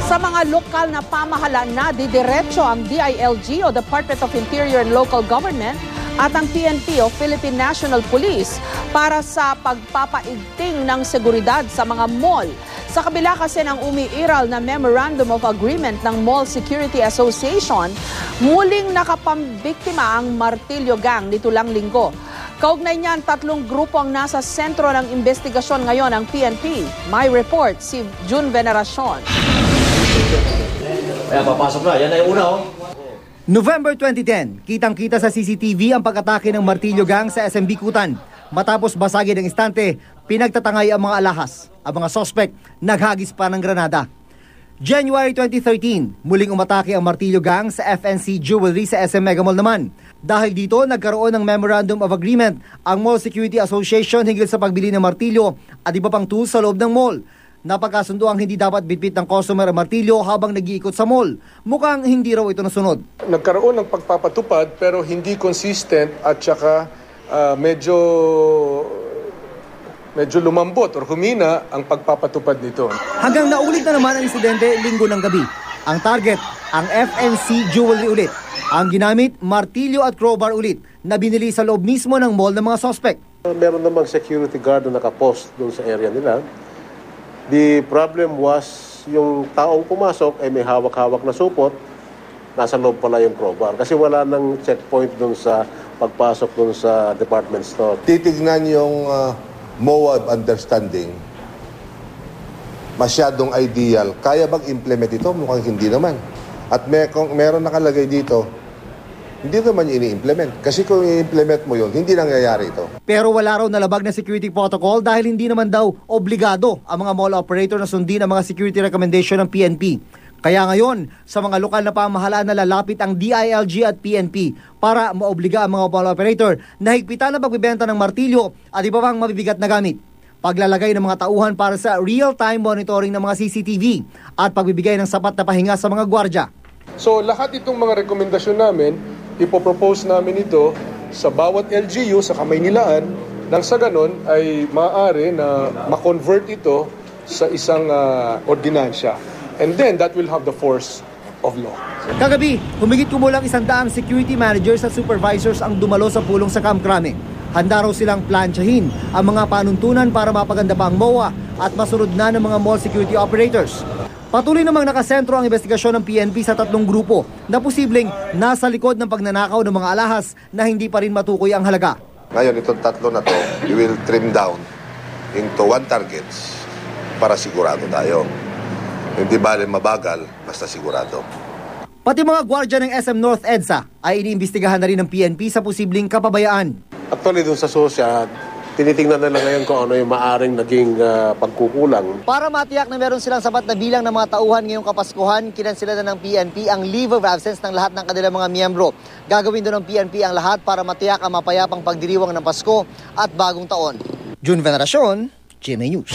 Sa mga lokal na pamahalaan na didiretso ang DILG o Department of Interior and Local Government at ang PNP o Philippine National Police para sa pagpapaigting ng seguridad sa mga mall. Sa kabila kasi ng umiiral na Memorandum of Agreement ng Mall Security Association, muling nakapambiktima ang Martillo Gang nito lang linggo. Kaugnay niyan, 3 grupo ang nasa sentro ng investigasyon ngayon ng PNP. May report si June Veneracion. Ayan, papasok na. Yan na yung una, oh. November 2010, kitang-kita sa CCTV ang pag-atake ng Martillo Gang sa SM Bikutan. Matapos basagin ng istante, pinagtatangay ang mga alahas. Ang mga sospek naghagis pa ng granada. January 2013, muling umatake ang Martillo Gang sa FNC Jewelry sa SM Mega Mall naman. Dahil dito, nagkaroon ng Memorandum of Agreement ang Mall Security Association hinggil sa pagbili ng martilyo at iba pang tools sa loob ng mall. Napagkasundo ang hindi dapat bitbit ng customer ang martilyo habang nag-iikot sa mall. Mukhang hindi raw ito nasunod. Nagkaroon ng pagpapatupad pero hindi consistent at saka medyo lumambot or humina ang pagpapatupad nito. Hanggang naulit na naman ang insidente linggo ng gabi. Ang target, ang FNC Jewelry ulit. Ang ginamit, martilyo at crowbar ulit na binili sa loob mismo ng mall ng mga suspect. Meron namang security guard na nakapost doon sa area nila. The problem was, yung taong pumasok ay may hawak-hawak na supot, nasa loob pala yung crowbar. Kasi wala nang checkpoint doon sa pagpasok doon sa department store. Titignan yung MOA of understanding, masyadong ideal. Kaya bang implement ito? Mukhang hindi naman. At meron nakalagay dito, hindi naman ini-implement. Kasi kung i-implement mo yun, hindi nangyayari ito. Pero wala raw nalabag na security protocol dahil hindi naman daw obligado ang mga mall operator na sundin ang mga security recommendation ng PNP. Kaya ngayon, sa mga lokal na pamahalaan na lalapit ang DILG at PNP para maobliga ang mga mall operator na higpitan na pagbibenta ng martilyo at iba pang mabibigat na gamit. Paglalagay ng mga tauhan para sa real-time monitoring ng mga CCTV at pagbibigay ng sapat na pahinga sa mga gwardya. So lahat itong mga rekomendasyon namin, ipopropose namin ito sa bawat LGU sa Kamaynilaan nang sa ganon ay maaari na ma-convert ito sa isang ordinansya. And then that will have the force of law. Kagabi, humigit kumulang 100 security managers at supervisors ang dumalo sa pulong sa Camp Crame. Handa raw silang plansyahin ang mga panuntunan para mapaganda pa ang MOA at masunod na ng mga mall security operators. Patuloy namang nakasentro ang investigasyon ng PNP sa 3 grupo na posibleng nasa likod ng pagnanakaw ng mga alahas na hindi pa rin matukoy ang halaga. Ngayon, itong 3 na to, we will trim down into 1 targets para sigurado tayo. Hindi bale mabagal, basta sigurado. Pati mga gwardya ng SM North EDSA ay iniimbestigahan na rin ng PNP sa posibleng kapabayaan. Actually, doon sa SOSYA, tinitingnan nila ngayon kung ano yung maaring naging pagkukulang. Para matiyak na meron silang sapat na bilang ng mga tauhan ngayong Kapaskuhan, kinansela na ng PNP ang leave of absence ng lahat ng kanilang mga miyembro. Gagawin doon ng PNP ang lahat para matiyak ang mapayapang pagdiriwang ng Pasko at Bagong Taon. June Veneracion, GMA News.